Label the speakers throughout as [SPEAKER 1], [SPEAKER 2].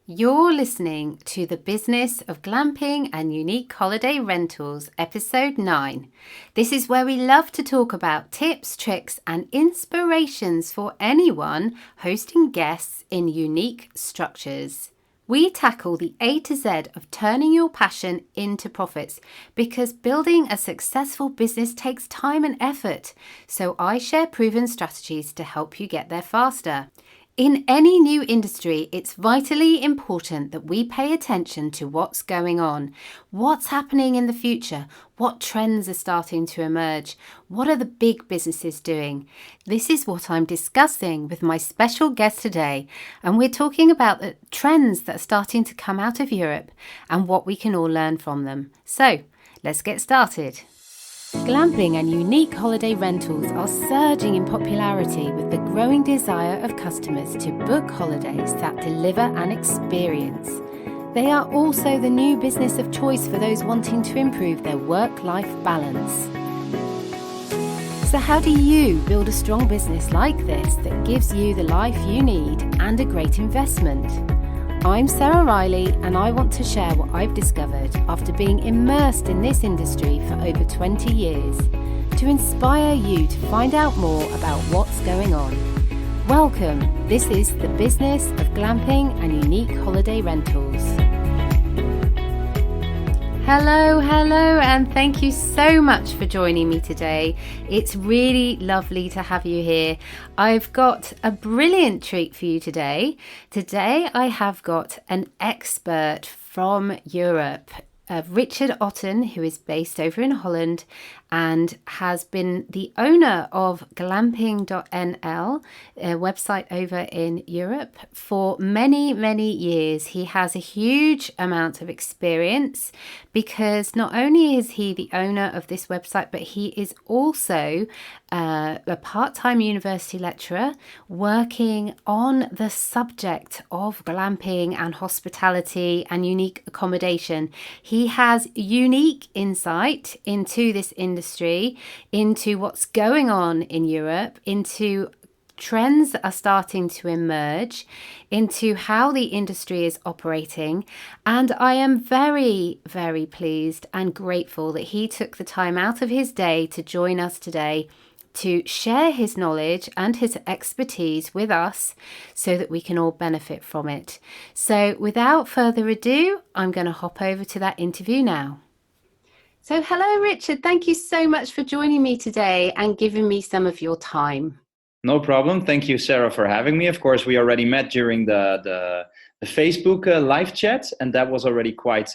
[SPEAKER 1] You're listening to the Business of Glamping and Unique Holiday Rentals, Episode 9. This is where we love to talk about tips, tricks, and inspirations for anyone hosting guests in unique structures. We tackle the A to Z of turning your passion into profits because building a successful business takes time and effort. So I share proven strategies to help you get there faster. In any new industry, it's vitally important that we pay attention to what's going on, what's happening in the future, what trends are starting to emerge, what are the big businesses doing. This is what I'm discussing with my special guest today, and we're talking about the trends that are starting to come out of Europe and what we can all learn from them. So, let's get started. Glamping and unique holiday rentals are surging in popularity with the growing desire of customers to book holidays that deliver an experience. They are also the new business of choice for those wanting to improve their work-life balance. So how do you build a strong business like this that gives you the life you need and a great investment? I'm Sarah Riley, and I want to share what I've discovered after being immersed in this industry for over 20 years to inspire you to find out more about what's going on. Welcome, this is the Business of Glamping and Unique Holiday Rentals. Hello, and thank you so much for joining me today. It's really lovely to have you here. I've got a brilliant treat for you today. Today I have got an expert from Europe, Richard Otten, who is based over in Holland and has been the owner of glamping.nl, a website over in Europe, for many, many years. He has a huge amount of experience because not only is he the owner of this website, but he is also a part-time university lecturer working on the subject of glamping and hospitality and unique accommodation. He has unique insight into this industry, into what's going on in Europe, into trends that are starting to emerge, into how the industry is operating. And I am very, very pleased and grateful that he took the time out of his day to join us today to share his knowledge and his expertise with us so that we can all benefit from it. So without further ado, I'm going to hop over to that interview now. So hello, Richard. Thank you so much for joining me today and giving me some of your time.
[SPEAKER 2] No problem. Thank you, Sarah, for having me. Of course, we already met during the Facebook live chat, and that was already quite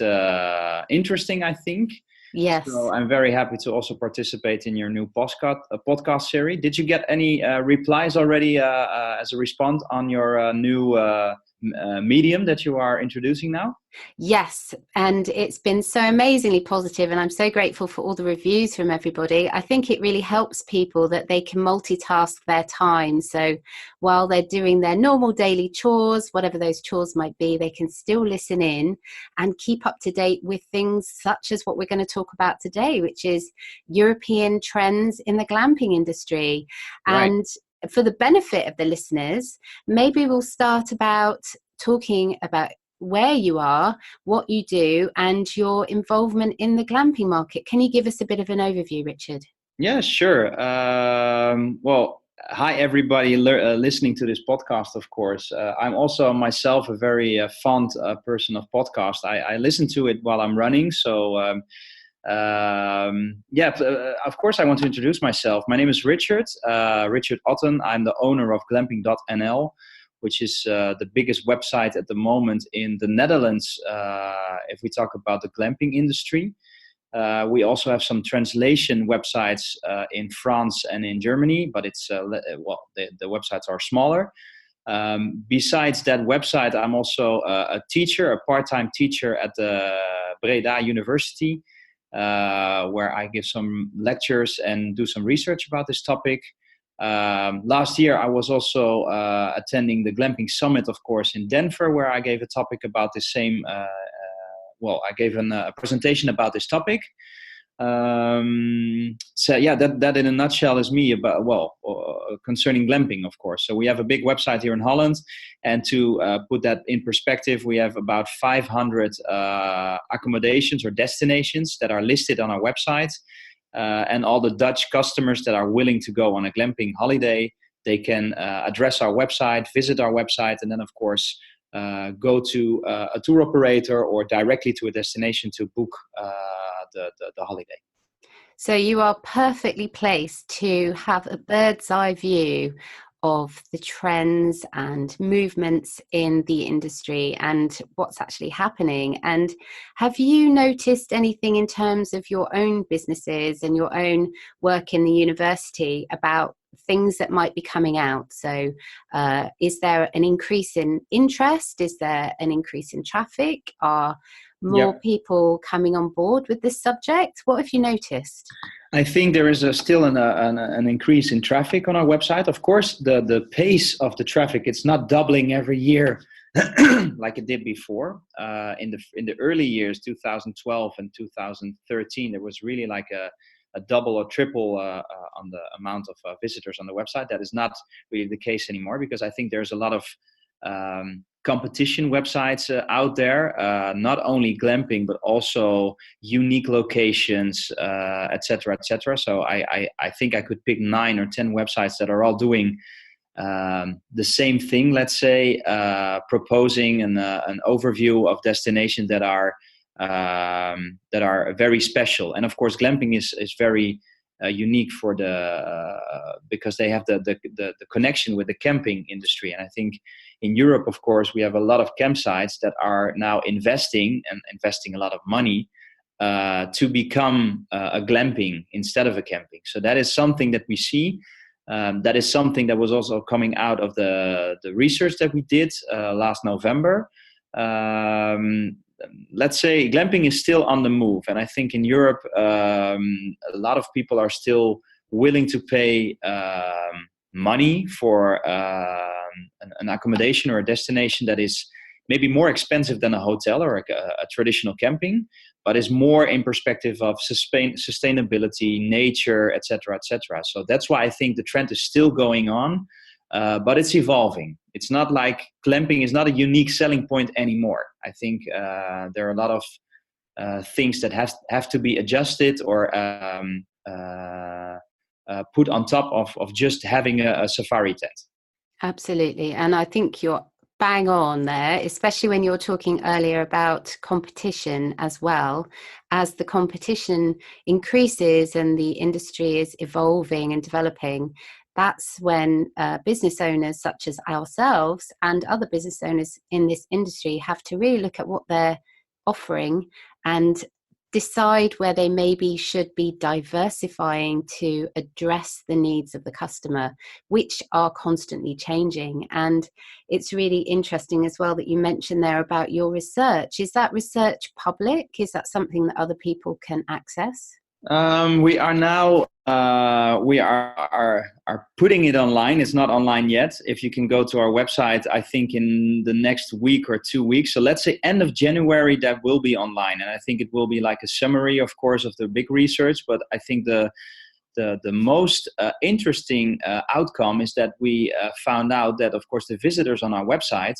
[SPEAKER 2] interesting, I think.
[SPEAKER 1] Yes.
[SPEAKER 2] So I'm very happy to also participate in your new podcast series. Did you get any replies already as a response on your new medium that you are introducing now?
[SPEAKER 1] Yes, and it's been so amazingly positive, and I'm so grateful for all the reviews from everybody. I think it really helps people that they can multitask their time. So while they're doing their normal daily chores, whatever those chores might be, they can still listen in and keep up to date with things such as what we're going to talk about today, which is European trends in the glamping industry.
[SPEAKER 2] Right.
[SPEAKER 1] And for the benefit of the listeners, maybe we'll start about talking about where you are, what you do, and your involvement in the glamping market. Can you give us a bit of an overview, Richard?
[SPEAKER 2] Yeah, sure. Well, hi everybody listening to this podcast, of course. I'm also myself a very fond person of podcast. I listen to it while I'm running. So of course I want to introduce myself. My name is Richard Otten. I'm the owner of glamping.nl, which is the biggest website at the moment in the Netherlands if we talk about the glamping industry. We also have some translation websites in France and in Germany, but it's the websites are smaller. Besides that website, I'm also a teacher, a part-time teacher at the Breda University, where I give some lectures and do some research about this topic. Last year, I was also attending the Glamping Summit, of course, in Denver, where I gave a topic about the same. I gave a presentation about this topic. So yeah, that in a nutshell is me about, concerning glamping, of course. So we have a big website here in Holland, and to put that in perspective, we have about 500 accommodations or destinations that are listed on our website, and all the Dutch customers that are willing to go on a glamping holiday, they can address our website, visit our website, and then of course go to a tour operator or directly to a destination to book the holiday.
[SPEAKER 1] So you are perfectly placed to have a bird's eye view of the trends and movements in the industry and what's actually happening. And have you noticed anything in terms of your own businesses and your own work in the university about things that might be coming out? So is there an increase in interest? Is there an increase in traffic? Are more people coming on board with this subject? What have you noticed?
[SPEAKER 2] I think there is still an increase in traffic on our website. Of course, the pace of the traffic, it's not doubling every year like it did before. In the early years, 2012 and 2013, there was really like a double or triple on the amount of visitors on the website. That is not really the case anymore, because I think there's a lot of competition websites out there, not only glamping, but also unique locations, etc., etc. So I think I could pick 9 or 10 websites that are all doing the same thing, let's say, proposing an overview of destinations that are very special. And of course, glamping is very unique for because they have the connection with the camping industry. And I think in Europe, of course, we have a lot of campsites that are now investing a lot of money to become a glamping instead of a camping. So that is something that we see. That is something that was also coming out of the research that we did last November. Let's say glamping is still on the move. And I think in Europe, a lot of people are still willing to pay money for an accommodation or a destination that is maybe more expensive than a hotel or a traditional camping, but is more in perspective of sustainability, nature, etc., etc. So that's why I think the trend is still going on, but it's evolving. It's not like glamping is not a unique selling point anymore. I think there are a lot of things that have to be adjusted or put on top of just having a safari tent.
[SPEAKER 1] Absolutely. And I think you're bang on there, especially when you're talking earlier about competition as well. As the competition increases and the industry is evolving and developing, that's when business owners such as ourselves and other business owners in this industry have to really look at what they're offering and decide where they maybe should be diversifying to address the needs of the customer, which are constantly changing. And it's really interesting as well that you mentioned there about your research. Is that research public? Is that something that other people can access?
[SPEAKER 2] We are now we are putting it online. It's not online yet. If you can go to our website, I think in the next week or 2 weeks. So let's say end of January, that will be online. And I think it will be like a summary, of course, of the big research. But I think the most interesting outcome is that we found out that, of course, the visitors on our website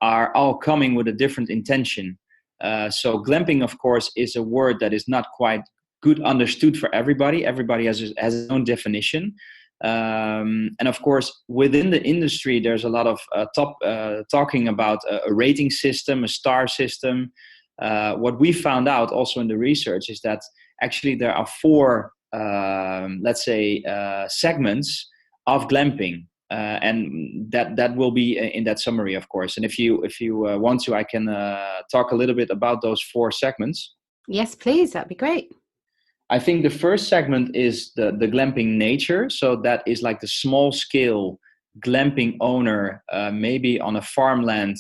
[SPEAKER 2] are all coming with a different intention. So glamping, of course, is a word that is not quite good understood for everybody. Everybody has his own definition. And of course, within the industry, there's a lot of talking about a rating system, a star system. What we found out also in the research is that actually there are 4, let's say, segments of glamping. And that will be in that summary, of course. And if you want to, I can talk a little bit about those 4 segments.
[SPEAKER 1] Yes, please. That'd be great.
[SPEAKER 2] I think the first segment is the glamping nature. So that is like the small scale glamping owner, maybe on a farmland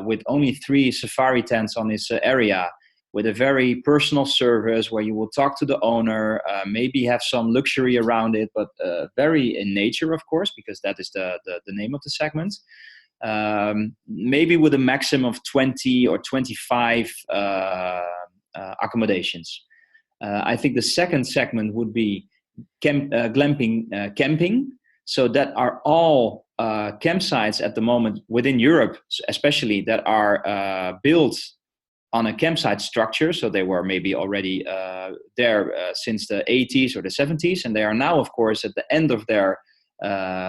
[SPEAKER 2] with only 3 safari tents on his area, with a very personal service where you will talk to the owner, maybe have some luxury around it, but very in nature, of course, because that is the name of the segment. Maybe with a maximum of 20 or 25 accommodations. I think the second segment would be glamping camping. So that are all campsites at the moment within Europe, especially, that are built on a campsite structure. So they were maybe already there since the 80s or the 70s, and they are now, of course, at the end of their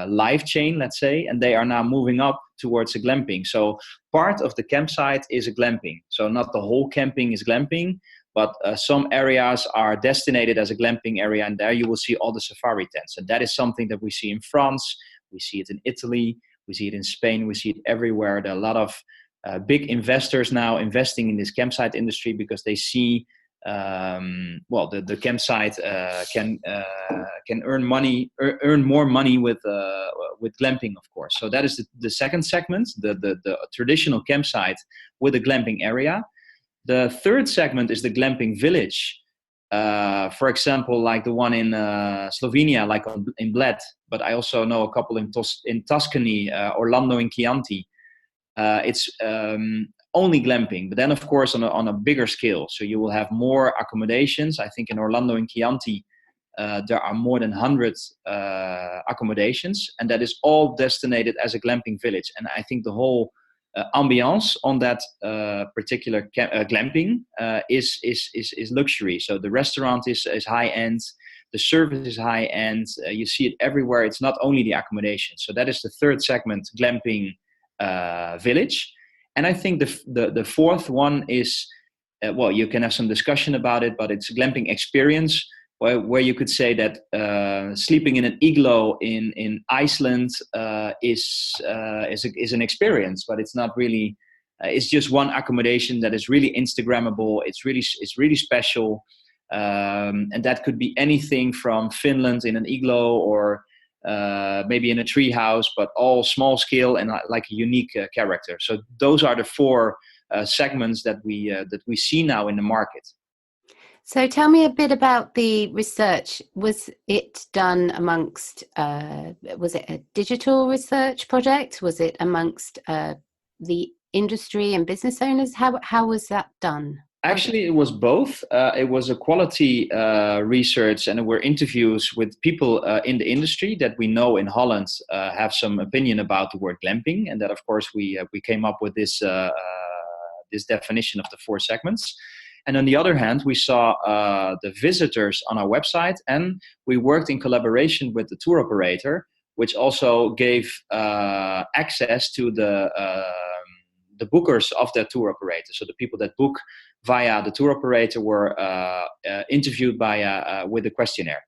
[SPEAKER 2] life chain, let's say, and they are now moving up towards a glamping. So part of the campsite is a glamping. So not the whole camping is glamping, but some areas are designated as a glamping area, and there you will see all the safari tents. And that is something that we see in France, we see it in Italy, we see it in Spain, we see it everywhere. There are a lot of big investors now investing in this campsite industry because they see, the campsite can earn more money with glamping, of course. So that is the second segment, the traditional campsite with a glamping area. The third segment is the glamping village. For example, like the one in Slovenia, like in Bled, but I also know a couple in Tuscany, Orlando in Chianti. It's only glamping, but then of course on a bigger scale. So you will have more accommodations. I think in Orlando and Chianti, there are more than 100 accommodations, and that is all designated as a glamping village. And I think the whole ambiance on that particular glamping is luxury. So the restaurant is high end, the service is high end. You see it everywhere. It's not only the accommodation. So that is the third segment, glamping village. And I think the fourth one is, you can have some discussion about it, but it's a glamping experience, where you could say that sleeping in an igloo in Iceland is an experience, but it's not really. It's just one accommodation that is really Instagrammable. It's really special, and that could be anything from Finland in an igloo or maybe in a tree house, but all small scale and like a unique character. So those are the four segments that we see now in the market.
[SPEAKER 1] So tell me a bit about the research. Was it done amongst, was it a digital research project? Was it amongst the industry and business owners? How was that done?
[SPEAKER 2] Actually, it was both. It was a quality research, and there were interviews with people in the industry that we know in Holland have some opinion about the word glamping, and that, of course, we came up with this definition of the four segments. And on the other hand, we saw the visitors on our website, and we worked in collaboration with the tour operator, which also gave access to the bookers of that tour operator. So the people that book via the tour operator were interviewed with a questionnaire.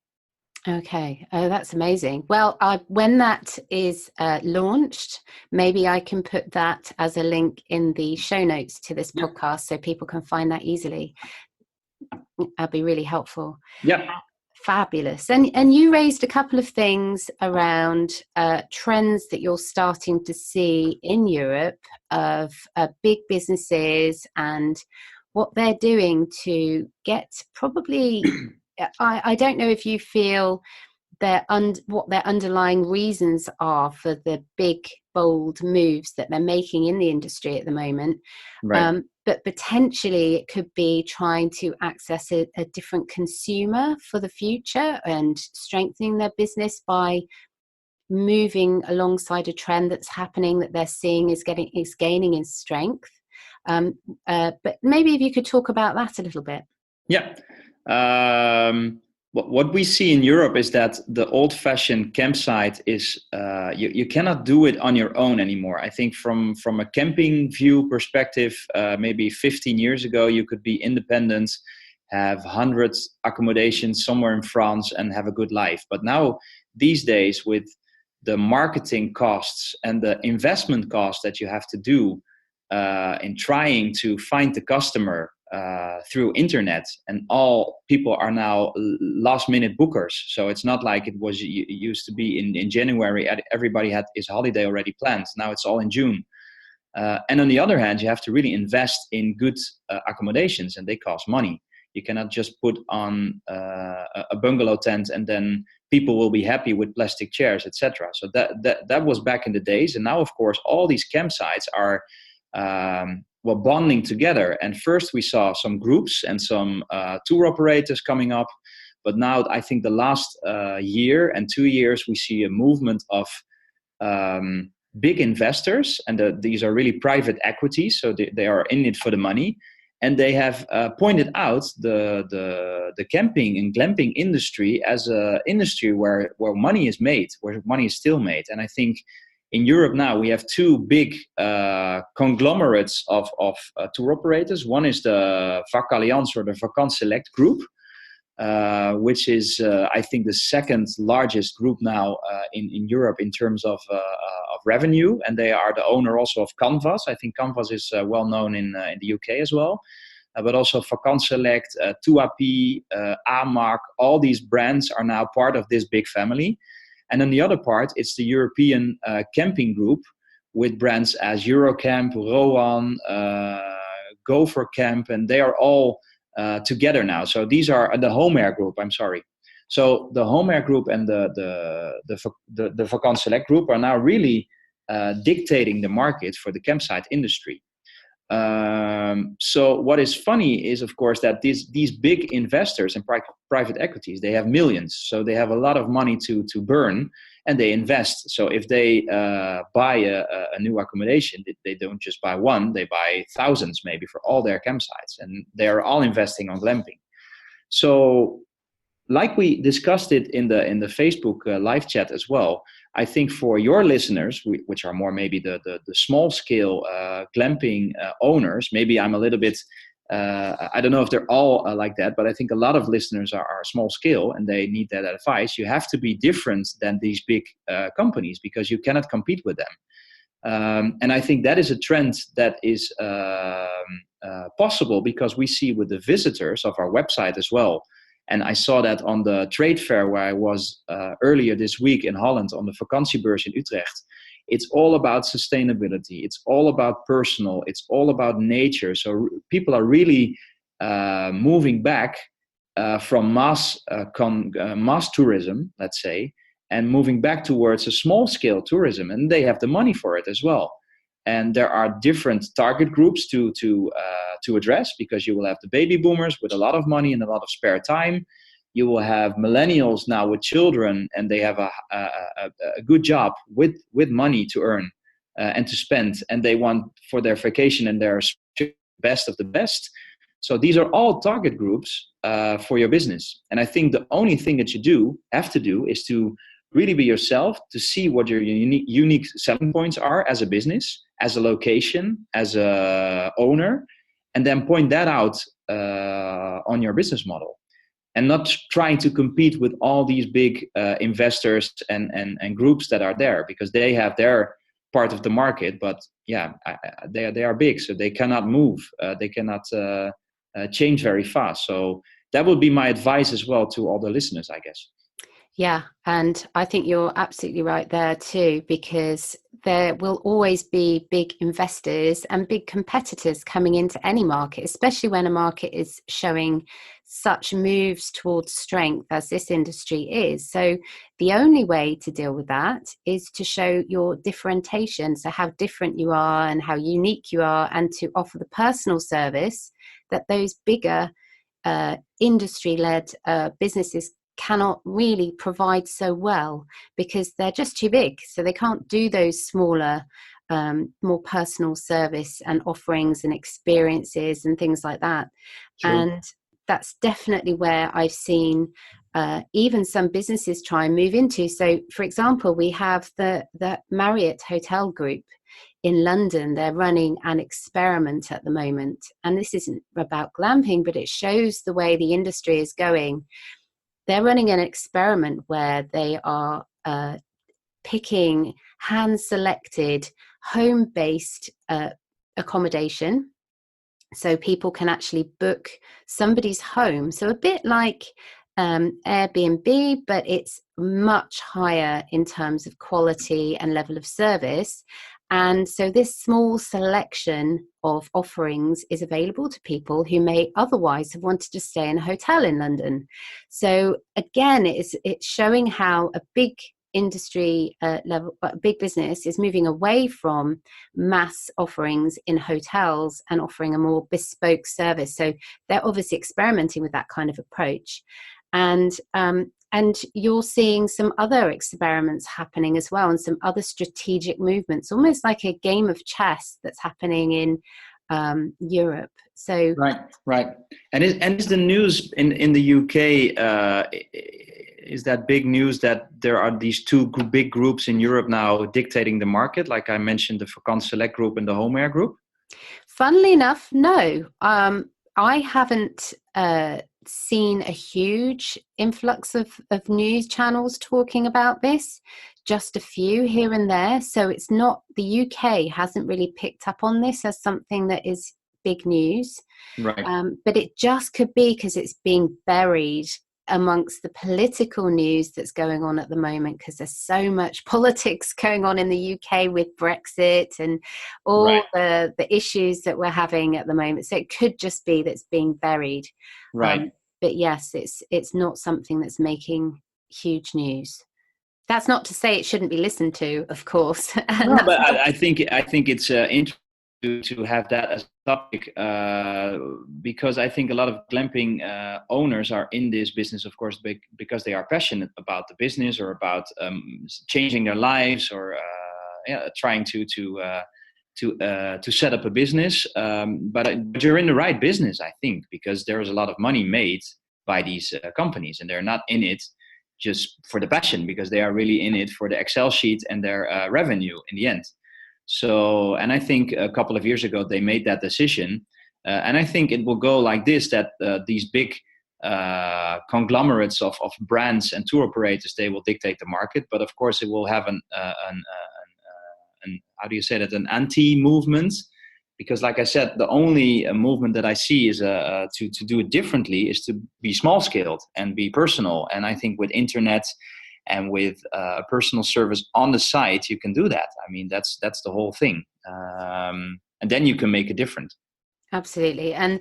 [SPEAKER 1] Okay. Oh, that's amazing. Well, when that is launched, maybe I can put that as a link in the show notes to this podcast so people can find that easily. That'd be really helpful.
[SPEAKER 2] Yeah.
[SPEAKER 1] Fabulous. And you raised a couple of things around trends that you're starting to see in Europe of big businesses and what they're doing to get probably... I don't know if you feel what their underlying reasons are for the big, bold moves that they're making in the industry at the moment.
[SPEAKER 2] Right.
[SPEAKER 1] But potentially it could be trying to access a different consumer for the future and strengthening their business by moving alongside a trend that's happening that they're seeing is gaining in strength. But maybe if you could talk about that a little bit.
[SPEAKER 2] Yeah. What we see in Europe is that the old-fashioned campsite is you cannot do it on your own anymore. I think from a camping view perspective, maybe 15 years ago, you could be independent, have hundreds accommodations somewhere in France, and have a good life. But now, these days, with the marketing costs and the investment costs that you have to do in trying to find the customer through internet, and all people are now last minute bookers. So it's not like it used to be in January, everybody had his holiday already planned. Now it's all in June. And on the other hand, you have to really invest in good accommodations, and they cost money. You cannot just put on a bungalow tent and then people will be happy with plastic chairs, etc. So that was back in the days. And now, of course, all these campsites are bonding together. And first we saw some groups and some tour operators coming up. But now I think the last year and 2 years, we see a movement of big investors. And these are really private equities. So they are in it for the money. And they have pointed out the camping and glamping industry as an industry where money is made, where money is still made. And I think in Europe now we have two big conglomerates of tour operators. One is the Vakallianz or the Vakantselect group, which is I think the second largest group now in Europe in terms of revenue, and they are the owner also of Canvas. I think Canvas is well known in the UK as well, but also Vakantselect, Tuapi, Amac, all these brands are now part of this big family. And then the other part, it's the European camping group with brands as Eurocamp, Rowan, Gopher Camp, and they are all together now. So these are the Home Air group. I'm sorry. So the Home Air group and the Vakantselect group are now really dictating the market for the campsite industry. So what is funny is, of course, that these big investors and private equities, they have millions. So they have a lot of money to burn, and they invest. So if they buy a new accommodation, they don't just buy one, they buy thousands maybe for all their campsites. And they are all investing on glamping. So like we discussed it in the Facebook live chat as well, I think for your listeners, which are more maybe the small scale glamping owners, maybe I'm a little bit, I don't know if they're all like that, but I think a lot of listeners are small scale and they need that advice. You have to be different than these big companies because you cannot compete with them. And I think that is a trend that is possible because we see with the visitors of our website as well. And I saw that on the trade fair where I was earlier this week in Holland on the vakantiebeurs in Utrecht. It's all about sustainability. It's all about personal. It's all about nature. So people are really moving back from mass tourism, let's say, and moving back towards a small scale tourism. And they have the money for it as well. And there are different target groups to address because you will have the baby boomers with a lot of money and a lot of spare time. You will have millennials now with children and they have a good job with money to earn and to spend. And they want for their vacation and their best of the best. So these are all target groups for your business. And I think the only thing that you have to do is to really be yourself, to see what your unique selling points are as a business, as a location, as a owner, and then point that out on your business model. And not trying to compete with all these big investors and groups that are there because they have their part of the market. But yeah, they are big, so they cannot move. They cannot change very fast. So that would be my advice as well to all the listeners, I guess.
[SPEAKER 1] Yeah, and I think you're absolutely right there too, because there will always be big investors and big competitors coming into any market, especially when a market is showing such moves towards strength as this industry is. So the only way to deal with that is to show your differentiation, so how different you are and how unique you are, and to offer the personal service that those bigger industry-led businesses cannot really provide so well because they're just too big. So they can't do those smaller, more personal service and offerings and experiences and things like that. True. And that's definitely where I've seen even some businesses try and move into. So, for example, we have the Marriott Hotel Group in London. They're running an experiment at the moment. And this isn't about glamping, but it shows the way the industry is going. They're running an experiment where they are picking hand-selected, home-based accommodation. So people can actually book somebody's home. So a bit like Airbnb, but it's much higher in terms of quality and level of service. And so this small selection of offerings is available to people who may otherwise have wanted to stay in a hotel in London. So again, it's showing how a big industry level, big business is moving away from mass offerings in hotels and offering a more bespoke service. So they're obviously experimenting with that kind of approach. And you're seeing some other experiments happening as well, and some other strategic movements, almost like a game of chess that's happening in Europe. So
[SPEAKER 2] right. And is the news in the UK? Is that big news that there are these two big groups in Europe now dictating the market? Like I mentioned, the Vakant Select group and the Home Air group.
[SPEAKER 1] Funnily enough, no. I haven't seen a huge influx of news channels talking about this, just a few here and there. So it's not, the UK hasn't really picked up on this as something that is big news.
[SPEAKER 2] Right.
[SPEAKER 1] But it just could be because it's being buried amongst the political news that's going on at the moment, because there's so much politics going on in the UK with Brexit and all the issues that we're having at the moment. So it could just be that it's being buried.
[SPEAKER 2] Right.
[SPEAKER 1] But yes, it's not something that's making huge news. That's not to say it shouldn't be listened to, of course.
[SPEAKER 2] No, but I think it's interesting to have that as a topic, because I think a lot of glamping owners are in this business, of course, because they are passionate about the business or about changing their lives, or trying to set up a business. But you're in the right business, I think, because there is a lot of money made by these companies, and they're not in it just for the passion, because they are really in it for the Excel sheet and their revenue in the end. So, and I think a couple of years ago they made that decision, and I think it will go like this: that these big conglomerates of brands and tour operators, they will dictate the market, but of course it will have an how do you say that, an anti-movement, because like I said, the only movement that I see is to do it differently is to be small scaled and be personal. And I think with internet and with personal service on the site, you can do that. I mean, that's the whole thing. And then you can make a difference.
[SPEAKER 1] Absolutely. And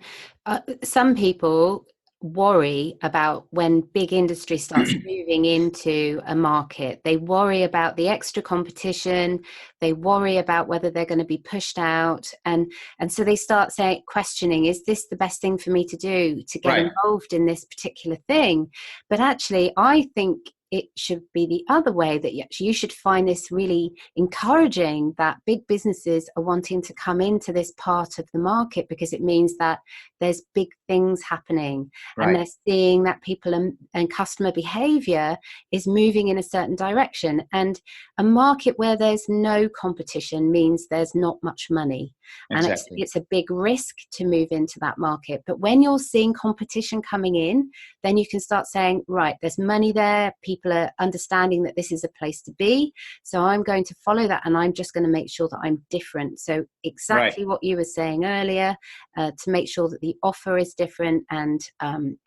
[SPEAKER 1] some people worry about when big industry starts moving into a market. They worry about the extra competition. They worry about whether they're going to be pushed out. And so they start questioning, is this the best thing for me to do, to get involved in this particular thing? But actually, I think it should be the other way, that you should find this really encouraging, that big businesses are wanting to come into this part of the market, because it means that there's big things happening, and they're seeing that people and customer behavior is moving in a certain direction. And a market where there's no competition means there's not much money. Exactly. And it's a big risk to move into that market. But when you're seeing competition coming in, then you can start saying, right, there's money there. People are understanding that this is a place to be. So I'm going to follow that, and I'm just going to make sure that I'm different. So exactly what you were saying earlier, to make sure that the offer is different, and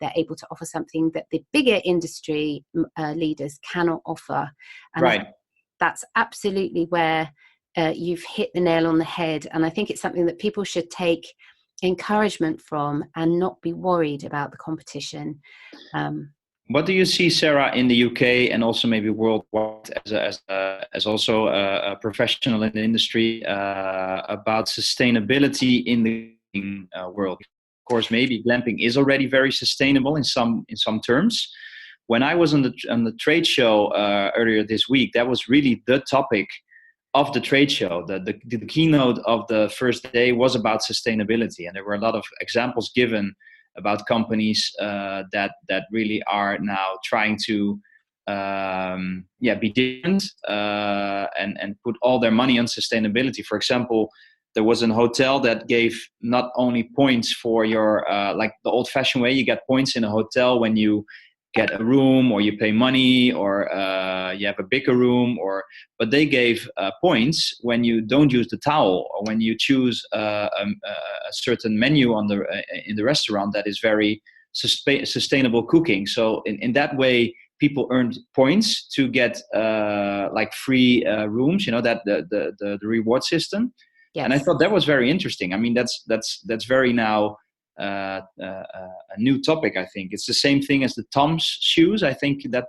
[SPEAKER 1] they're able to offer something that the bigger industry leaders cannot offer. And that's absolutely where you've hit the nail on the head. And I think it's something that people should take encouragement from and not be worried about the competition.
[SPEAKER 2] What do you see, Sarah, in the UK and also maybe worldwide, as also a professional in the industry, about sustainability in the world? Of course, maybe glamping is already very sustainable in some terms. When I was on the trade show earlier this week, that was really the topic of the trade show. The keynote of the first day was about sustainability, and there were a lot of examples given about companies that really are now trying to be different and put all their money on sustainability. For example, there was a hotel that gave not only points for your like the old-fashioned way, you get points in a hotel when you get a room or you pay money or you have a bigger room, but they gave points when you don't use the towel or when you choose a certain menu in the restaurant that is very sustainable cooking. So in that way, people earned points to get like free rooms, that the reward system. Yes. And I thought that was very interesting. I mean, that's very now a new topic. I think it's the same thing as the Tom's shoes. I think that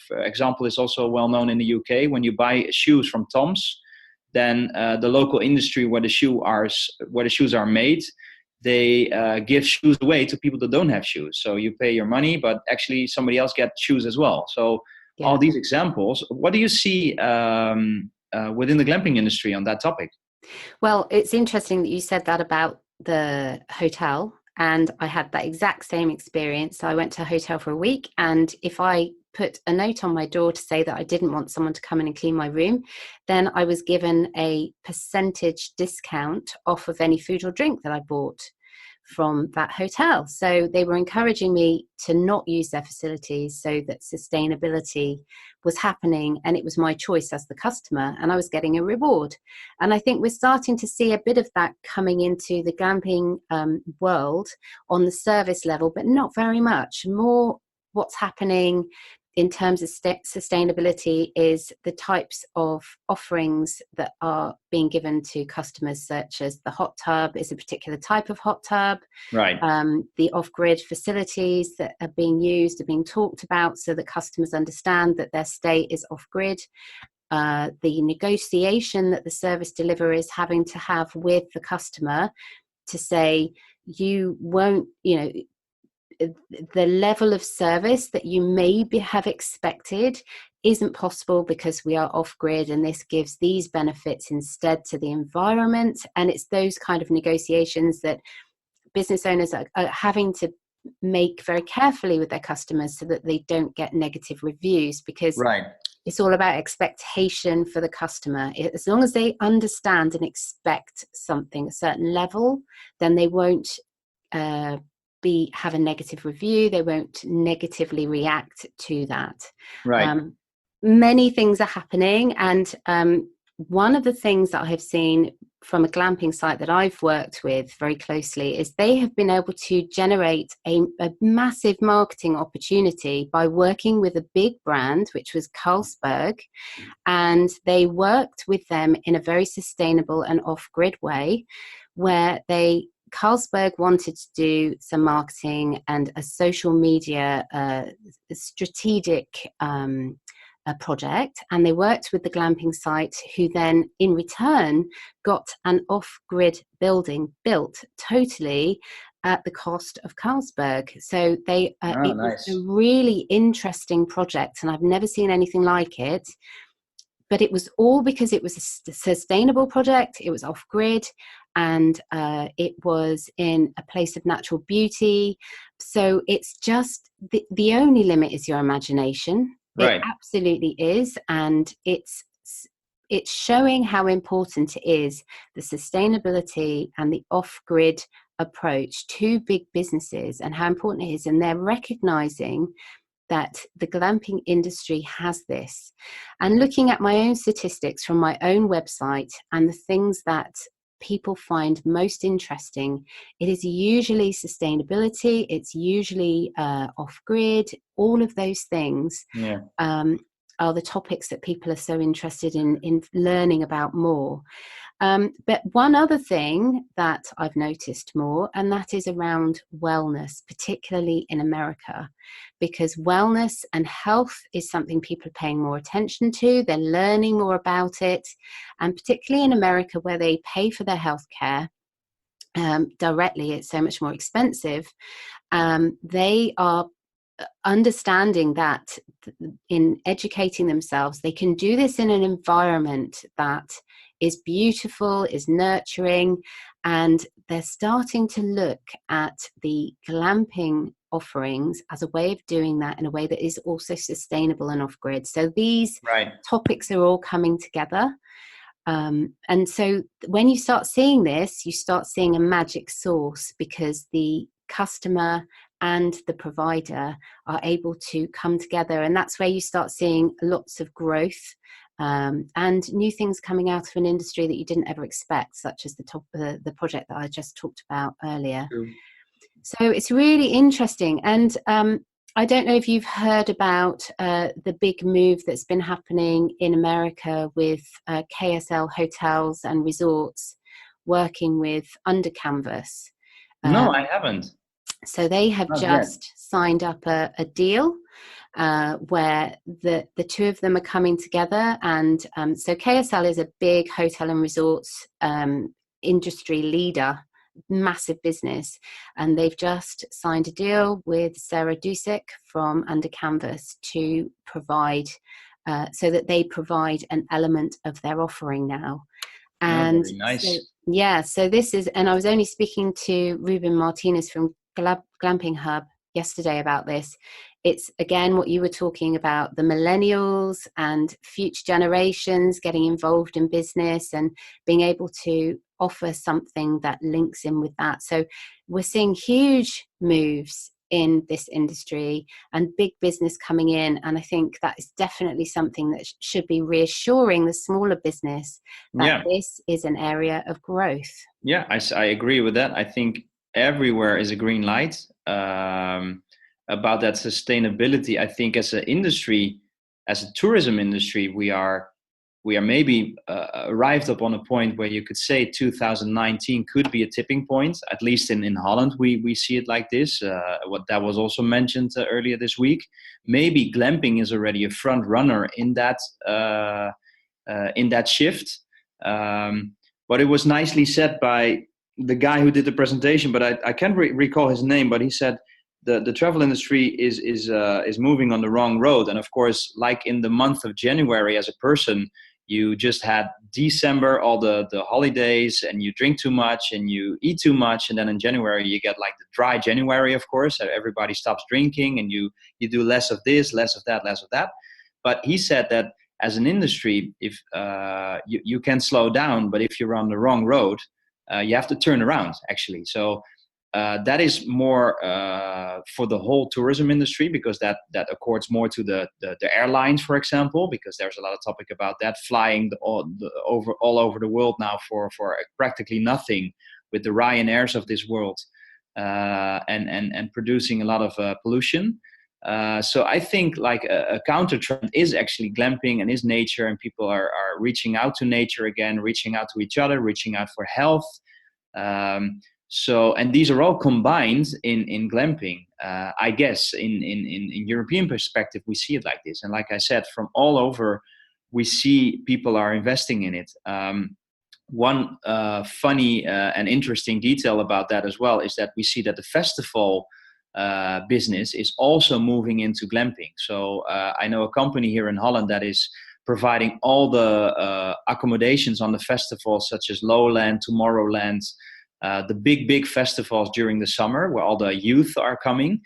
[SPEAKER 2] for example is also well known in the UK. When you buy shoes from Tom's, then the local industry where the shoes are made, they give shoes away to people that don't have shoes. So you pay your money, but actually somebody else gets shoes as well. So all these examples. What do you see within the glamping industry on that topic?
[SPEAKER 1] Well, it's interesting that you said that about the hotel, and I had that exact same experience. So I went to a hotel for a week, and if I put a note on my door to say that I didn't want someone to come in and clean my room, then I was given a percentage discount off of any food or drink that I bought from that hotel. So they were encouraging me to not use their facilities so that sustainability was happening, and it was my choice as the customer, and I was getting a reward. And I think we're starting to see a bit of that coming into the glamping world on the service level, but not very much. More what's happening in terms of sustainability is the types of offerings that are being given to customers, such as the hot tub is a particular type of hot tub.
[SPEAKER 2] Right.
[SPEAKER 1] The off-grid facilities that are being used are being talked about so that customers understand that their stay is off-grid. The negotiation that the service deliverer is having to have with the customer to say, you won't, the level of service that you maybe have expected isn't possible because we are off grid, and this gives these benefits instead to the environment. And it's those kind of negotiations that business owners are having to make very carefully with their customers so that they don't get negative reviews, because it's all about expectation for the customer. As long as they understand and expect something, a certain level, then they won't have a negative review. They won't negatively react to that. Many things are happening, and one of the things that I have seen from a glamping site that I've worked with very closely is they have been able to generate a massive marketing opportunity by working with a big brand, which was Carlsberg, and they worked with them in a very sustainable and off-grid way, where Carlsberg wanted to do some marketing and a social media strategic project, and they worked with the glamping site, who then in return got an off-grid building built totally at the cost of Carlsberg. So it was a really interesting project, and I've never seen anything like it. But it was all because it was a sustainable project, it was off-grid, and it was in a place of natural beauty. So it's just, the only limit is your imagination. It absolutely is. And it's showing how important it is, the sustainability and the off-grid approach to big businesses, and how important it is. And they're recognizing that the glamping industry has this. And looking at my own statistics from my own website and the things that people find most interesting, it is usually sustainability, it's usually off-grid, all of those things are the topics that people are so interested in learning about more. But one other thing that I've noticed more, and that is around wellness, particularly in America, because wellness and health is something people are paying more attention to. They're learning more about it. And particularly in America, where they pay for their health care directly, it's so much more expensive. They are understanding that in educating themselves, they can do this in an environment that is beautiful, is nurturing, and they're starting to look at the glamping offerings as a way of doing that in a way that is also sustainable and off-grid. So these topics are all coming together. And so when you start seeing this, you start seeing a magic source, because the customer and the provider are able to come together, and that's where you start seeing lots of growth and new things coming out of an industry that you didn't ever expect, such as the project that I just talked about earlier. So it's really interesting. And I don't know if you've heard about the big move that's been happening in America with KSL hotels and resorts working with Under Canvas.
[SPEAKER 2] No, I haven't.
[SPEAKER 1] So they have
[SPEAKER 2] Not yet.
[SPEAKER 1] just signed up a deal where the two of them are coming together. And so KSL is a big hotel and resorts industry leader, massive business. And they've just signed a deal with Sarah Dusick from Under Canvas to provide, so that they provide an element of their offering now.
[SPEAKER 2] No,
[SPEAKER 1] And
[SPEAKER 2] very
[SPEAKER 1] so,
[SPEAKER 2] nice.
[SPEAKER 1] yeah, so this is, and I was only speaking to Ruben Martinez from Glamping Hub yesterday about this. It's again what you were talking about, the millennials and future generations getting involved in business and being able to offer something that links in with that. So we're seeing huge moves in this industry and big business coming in, and I think that is definitely something that should be reassuring the smaller business that
[SPEAKER 2] Yeah.
[SPEAKER 1] this is an area of growth.
[SPEAKER 2] Yeah, I agree with that. I think everywhere is a green light. About that sustainability, I think as an industry, as a tourism industry, we are maybe arrived upon a point where you could say 2019 could be a tipping point. At least in Holland, we see it like this. What that was also mentioned earlier this week. Maybe glamping is already a front runner in that shift. But it was nicely said by the guy who did the presentation, but I can't recall his name. But he said the travel industry is moving on the wrong road. And of course, like in the month of January, as a person, you just had December, all the holidays, and you drink too much and you eat too much, and then in January you get like the dry January. Of course, everybody stops drinking, and you do less of this, less of that, less of that. But he said that as an industry, if you can slow down, but if you're on the wrong road, you have to turn around, actually. So that is more for the whole tourism industry, because that accords more to the airlines, for example, because there's a lot of topic about that, flying all over the world now for practically nothing, with the Ryanairs of this world, and producing a lot of pollution. So I think like a counter trend is actually glamping and is nature, and people are reaching out to nature again, reaching out to each other, reaching out for health. So, and these are all combined in glamping. I guess in European perspective, we see it like this. And like I said, from all over, we see people are investing in it. One funny and interesting detail about that as well is that we see that the festival business is also moving into glamping. So I know a company here in Holland that is providing all the accommodations on the festivals, such as Lowland, Tomorrowland, the big festivals during the summer where all the youth are coming.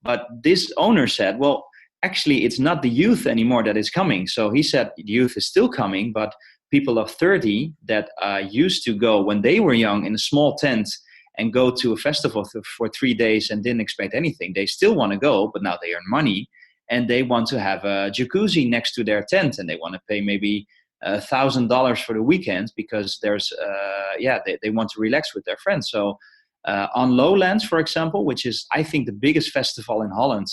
[SPEAKER 2] But this owner said, well, actually, it's not the youth anymore that is coming. So he said the youth is still coming, but people of 30 that used to go when they were young in a small tent and go to a festival for 3 days and didn't expect anything, they still want to go, but now they earn money and they want to have a jacuzzi next to their tent, and they want to pay maybe $1,000 for the weekend because there's they want to relax with their friends. So on Lowlands, for example, which is I think the biggest festival in Holland,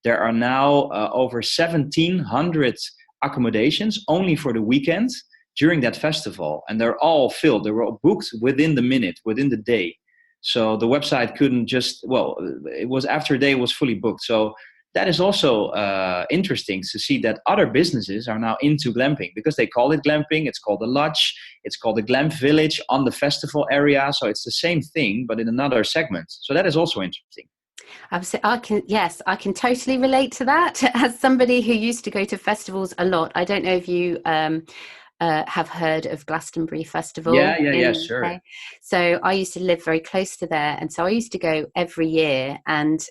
[SPEAKER 2] there are now over 1,700 accommodations only for the weekend during that festival, and they're all filled. They were all booked within the minute, within the day. So the website couldn't just, well, it was after a day was fully booked. So that is also interesting to see that other businesses are now into glamping, because they call it glamping. It's called a lodge. It's called a glamp village on the festival area. So it's the same thing, but in another segment. So that is also interesting.
[SPEAKER 1] I can totally relate to that. As somebody who used to go to festivals a lot, I don't know if you have heard of Glastonbury Festival.
[SPEAKER 2] Yeah, sure.
[SPEAKER 1] So I used to live very close to there, and so I used to go every year. And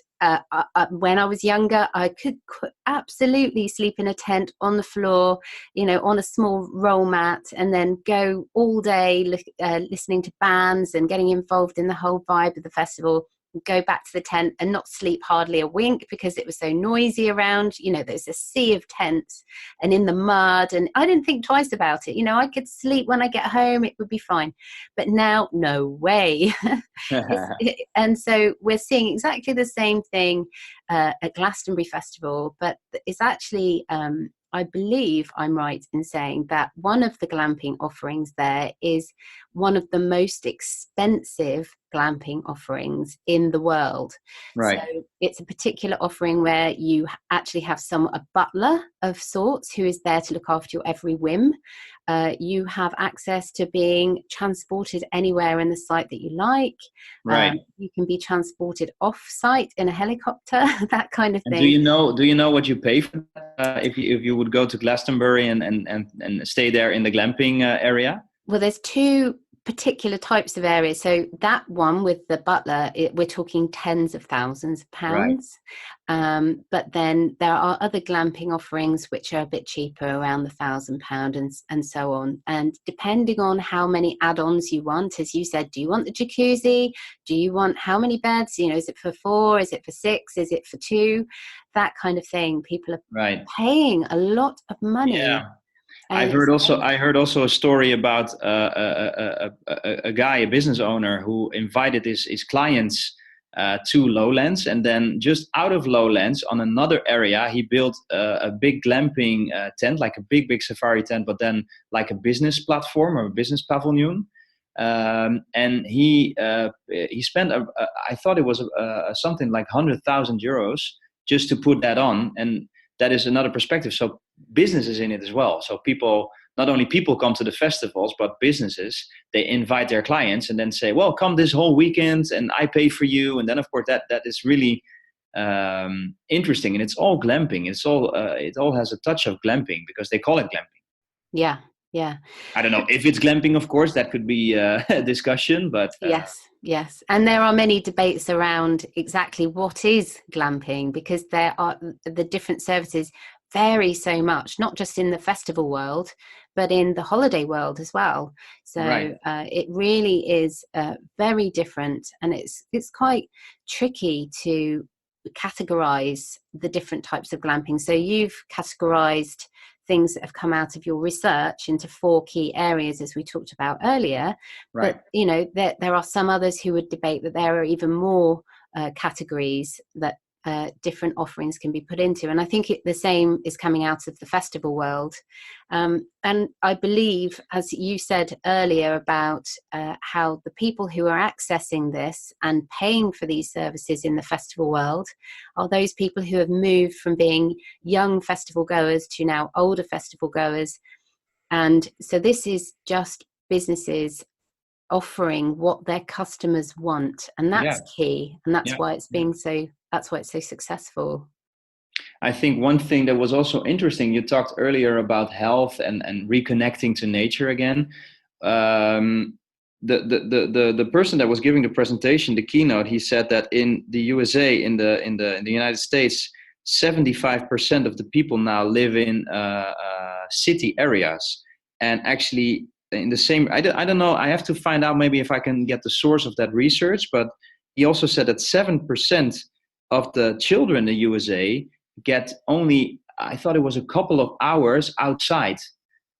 [SPEAKER 1] when I was younger, I could absolutely sleep in a tent on the floor, on a small roll mat, and then go all day listening to bands and getting involved in the whole vibe of the festival. Go back to the tent and not sleep hardly a wink because it was so noisy around. There's a sea of tents and in the mud, and I didn't think twice about it. I could sleep when I get home, it would be fine. But now, no way. And so we're seeing exactly the same thing at Glastonbury Festival, but it's actually I believe I'm right in saying that one of the glamping offerings there is one of the most expensive glamping offerings in the world.
[SPEAKER 2] Right.
[SPEAKER 1] So it's a particular offering where you actually have a butler of sorts who is there to look after your every whim. You have access to being transported anywhere in the site that you like.
[SPEAKER 2] Right.
[SPEAKER 1] You can be transported off-site in a helicopter, that kind of
[SPEAKER 2] And
[SPEAKER 1] thing.
[SPEAKER 2] do you know what you pay for if you would go to Glastonbury and stay there in the glamping area?
[SPEAKER 1] Well, there's two particular types of areas. So that one with the butler, we're talking tens of thousands of
[SPEAKER 2] Right.
[SPEAKER 1] pounds. But then there are other glamping offerings which are a bit cheaper, around the £1,000 and so on. And depending on how many add-ons you want, as you said, do you want the jacuzzi? Do you want how many beds? You know, is it for 4? Is it for 6? Is it for 2? That kind of thing. People are paying a lot of money.
[SPEAKER 2] Yeah.
[SPEAKER 1] And
[SPEAKER 2] I heard also a story about a guy, a business owner, who invited his clients to Lowlands, and then just out of Lowlands on another area, he built a big glamping tent, like a big safari tent, but then like a business platform or a business pavilion. And he spent I thought it was something like €100,000 just to put that on, and that is another perspective. So business is in it as well. So not only people come to the festivals, but businesses, they invite their clients and then say, well, come this whole weekend and I pay for you. And then of course that is really interesting. And it's all glamping. It all has a touch of glamping because they call it glamping.
[SPEAKER 1] Yeah. Yeah.
[SPEAKER 2] I don't know if it's glamping, of course, that could be a discussion, but
[SPEAKER 1] Yes. And there are many debates around exactly what is glamping, because the different services vary so much, not just in the festival world, but in the holiday world as well. So it really is very different, and it's quite tricky to categorize the different types of glamping. So you've categorized things that have come out of your research into 4 key areas, as we talked about earlier.
[SPEAKER 2] Right.
[SPEAKER 1] But you know, there are some others who would debate that there are even more categories that different offerings can be put into. And I think the same is coming out of the festival world. And I believe, as you said earlier, about how the people who are accessing this and paying for these services in the festival world are those people who have moved from being young festival goers to now older festival goers. And so this is just businesses offering what their customers want, and that's key, and that's why it's so successful.
[SPEAKER 2] I think one thing that was also interesting, you talked earlier about health and reconnecting to nature again. The person that was giving the presentation, the keynote, he said that in the USA, in the United States, 75% of the people now live in city areas, and actually in the same, I don't know, I have to find out maybe if I can get the source of that research, but he also said that 7% of the children in the USA get only, I thought it was a couple of hours outside.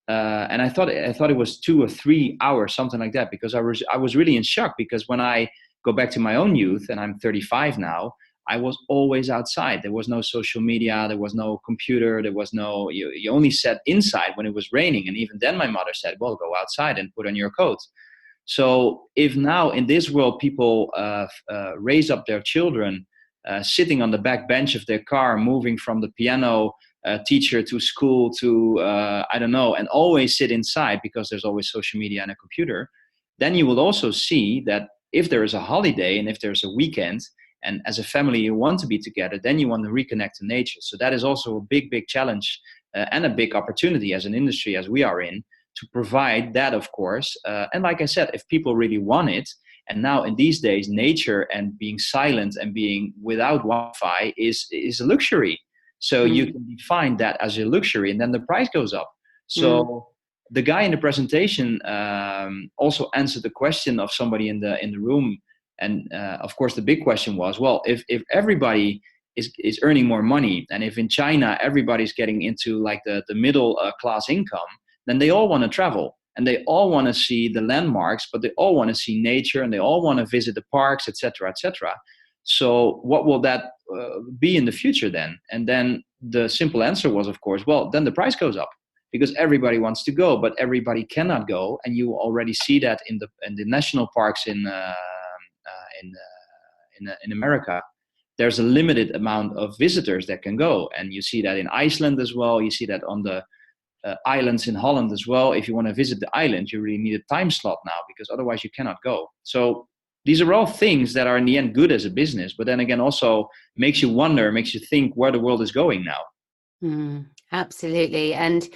[SPEAKER 2] And I thought it was 2 or 3 hours, something like that, because I was really in shock, because when I go back to my own youth, and I'm 35 now, I was always outside. There was no social media, there was no computer, there was no, you only sat inside when it was raining. And even then my mother said, well, go outside and put on your coat. So if now in this world people raise up their children sitting on the back bench of their car, moving from the piano teacher to school to, I don't know, and always sit inside because there's always social media and a computer, then you will also see that if there is a holiday and if there's a weekend, and as a family you want to be together, then you want to reconnect to nature. So that is also a big challenge and a big opportunity as an industry as we are in, to provide that, of course. And like I said, if people really want it, and now in these days, nature and being silent and being without Wi-Fi is a luxury. So you can define that as a luxury, and then the price goes up. So the guy in the presentation also answered the question of somebody in the room. And of course, the big question was, well, if everybody is earning more money, and if in China everybody's getting into like the middle class income, then they all want to travel and they all want to see the landmarks, but they all want to see nature and they all want to visit the parks, etc., etc. So what will that be in the future then? And then the simple answer was, of course, well, then the price goes up, because everybody wants to go, but everybody cannot go. And you already see that in the national parks in America. There's a limited amount of visitors that can go, and you see that in Iceland as well. You see that on the islands in Holland as well. If you want to visit the island, you really need a time slot now, because otherwise you cannot go. So these are all things that are in the end good as a business, but then again also makes you wonder, makes you think where the world is going now.
[SPEAKER 1] Absolutely. And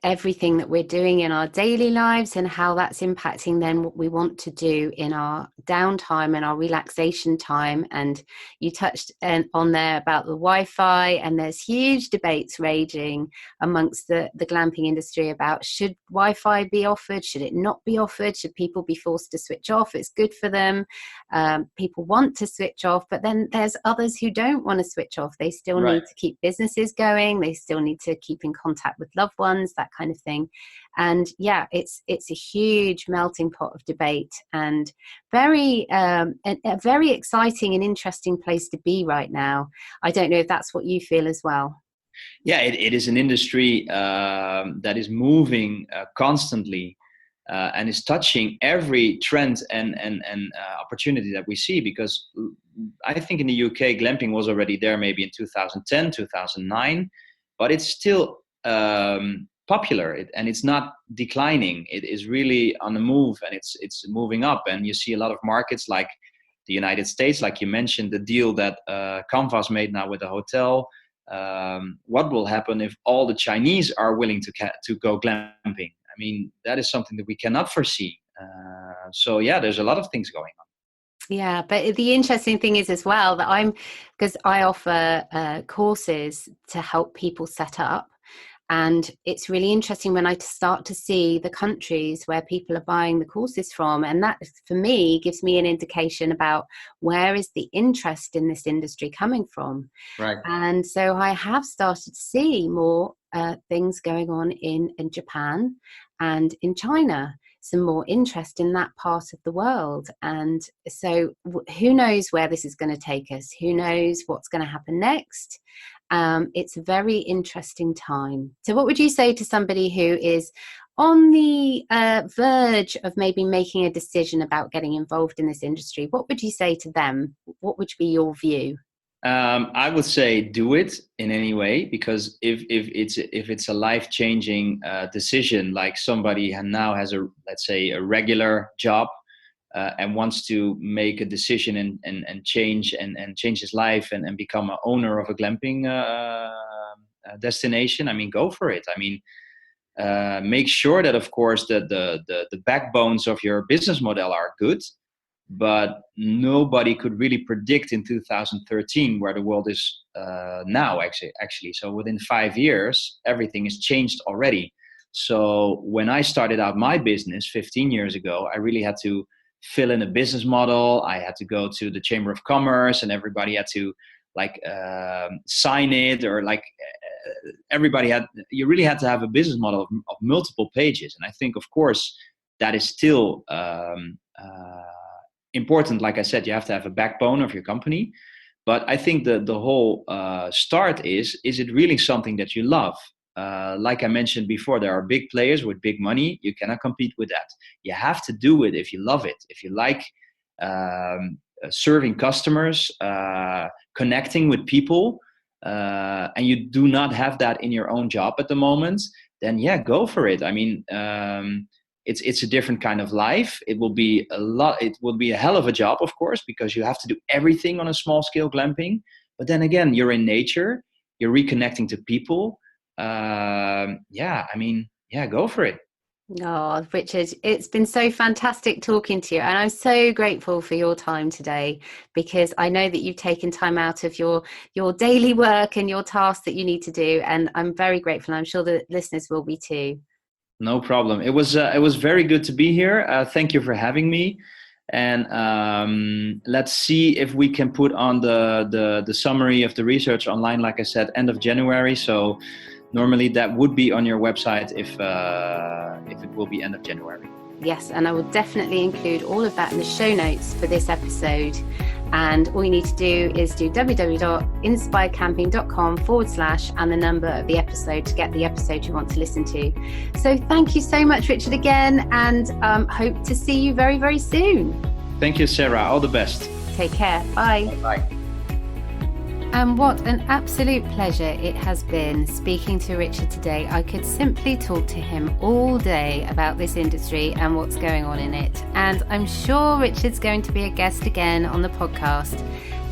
[SPEAKER 1] everything that we're doing in our daily lives and how that's impacting then what we want to do in our downtime and our relaxation time. And you touched on there about the Wi-Fi, and there's huge debates raging amongst the glamping industry about, should Wi-Fi be offered? Should it not be offered? Should people be forced to switch off? It's good for them. People want to switch off, but then there's others who don't want to switch off. They still need to keep businesses going. They still need to keep in contact with loved ones, that kind of thing. And it's a huge melting pot of debate, and a very exciting and interesting place to be right now. I don't know if that's what you feel as well.
[SPEAKER 2] Yeah, it is an industry that is moving constantly and is touching every trend and opportunity that we see. Because I think in the UK, glamping was already there maybe in 2010, 2009, but it's still popular, and it's not declining. It is really on the move, and it's moving up. And you see a lot of markets like the United States, like you mentioned, the deal that Canvas made now with the hotel. What will happen if all the Chinese are willing to go glamping? I mean, that is something that we cannot foresee. So yeah, there's a lot of things going on.
[SPEAKER 1] Yeah, but the interesting thing is as well that because I offer courses to help people set up. And it's really interesting when I start to see the countries where people are buying the courses from. And that, for me, gives me an indication about where is the interest in this industry coming from.
[SPEAKER 2] Right.
[SPEAKER 1] And so I have started to see more things going on in Japan and in China. Some more interest in that part of the world. And so who knows where this is going to take us? Who knows what's going to happen next? It's a very interesting time. So what would you say to somebody who is on the verge of maybe making a decision about getting involved in this industry? What would you say to them? What would be your view?
[SPEAKER 2] I would say do it in any way, because if it's a life-changing decision, like somebody now has let's say a regular job and wants to make a decision and change his life and become an owner of a glamping destination, I mean, go for it. I mean, make sure that, of course, that the backbones of your business model are good. But nobody could really predict in 2013 where the world is now, actually. So within 5 years, everything has changed already. So when I started out my business 15 years ago, I really had to fill in a business model. I had to go to the Chamber of Commerce, and everybody had to sign it, or you really had to have a business model of multiple pages. And I think, of course, that is still important. Like I said, you have to have a backbone of your company. But I think the whole start is it really something that you love? Like I mentioned before, there are big players with big money. You cannot compete with that. You have to do it if you love it. If you like serving customers, connecting with people, and you do not have that in your own job at the moment, then yeah, go for it. I mean, it's a different kind of life. It will be a hell of a job, of course, because you have to do everything on a small scale glamping. But then again, you're in nature, you're reconnecting to people. Go for it.
[SPEAKER 1] Oh, Richard, it's been so fantastic talking to you. And I'm so grateful for your time today, because I know that you've taken time out of your daily work and your tasks that you need to do. And I'm very grateful. I'm sure the listeners will be too.
[SPEAKER 2] No problem. It was very good to be here. Thank you for having me. And let's see if we can put on the summary of the research online, like I said, end of January. So normally that would be on your website if it will be end of January.
[SPEAKER 1] Yes, and I will definitely include all of that in the show notes for this episode. And all you need to do is do www.inspiredcamping.com/ and the number of the episode to get the episode you want to listen to. So thank you so much, Richard, again, and hope to see you very, very soon.
[SPEAKER 2] Thank you, Sarah. All the best.
[SPEAKER 1] Take care. Bye.
[SPEAKER 2] Bye.
[SPEAKER 1] And what an absolute pleasure it has been speaking to Richard today. I could simply talk to him all day about this industry and what's going on in it. And I'm sure Richard's going to be a guest again on the podcast.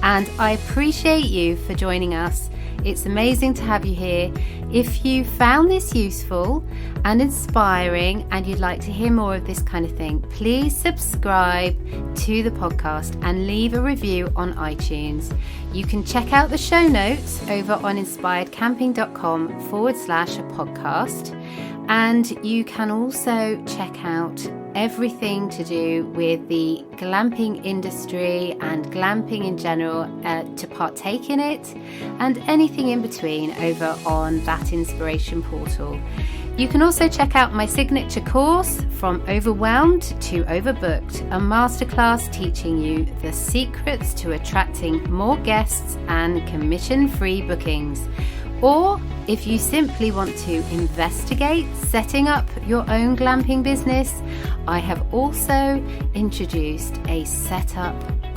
[SPEAKER 1] And I appreciate you for joining us. It's amazing to have you here. If you found this useful and inspiring and you'd like to hear more of this kind of thing, please subscribe to the podcast and leave a review on iTunes. You can check out the show notes over on inspiredcamping.com/podcast. And you can also check out everything to do with the glamping industry and glamping in general to partake in it, and anything in between over on that inspiration portal. You can also check out my signature course, From Overwhelmed to Overbooked, a masterclass teaching you the secrets to attracting more guests and commission-free bookings. Or if you simply want to investigate setting up your own glamping business, I have also introduced a setup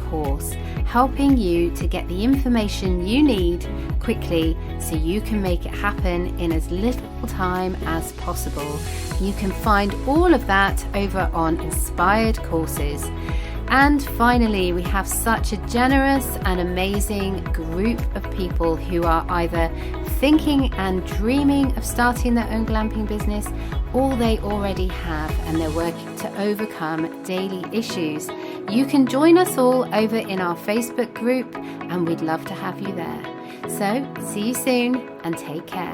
[SPEAKER 1] course helping you to get the information you need quickly so you can make it happen in as little time as possible. You can find all of that over on Inspired Courses. And finally, we have such a generous and amazing group of people who are either thinking and dreaming of starting their own glamping business, or they already have and they're working to overcome daily issues. You can join us all over in our Facebook group, and we'd love to have you there. So, see you soon and take care.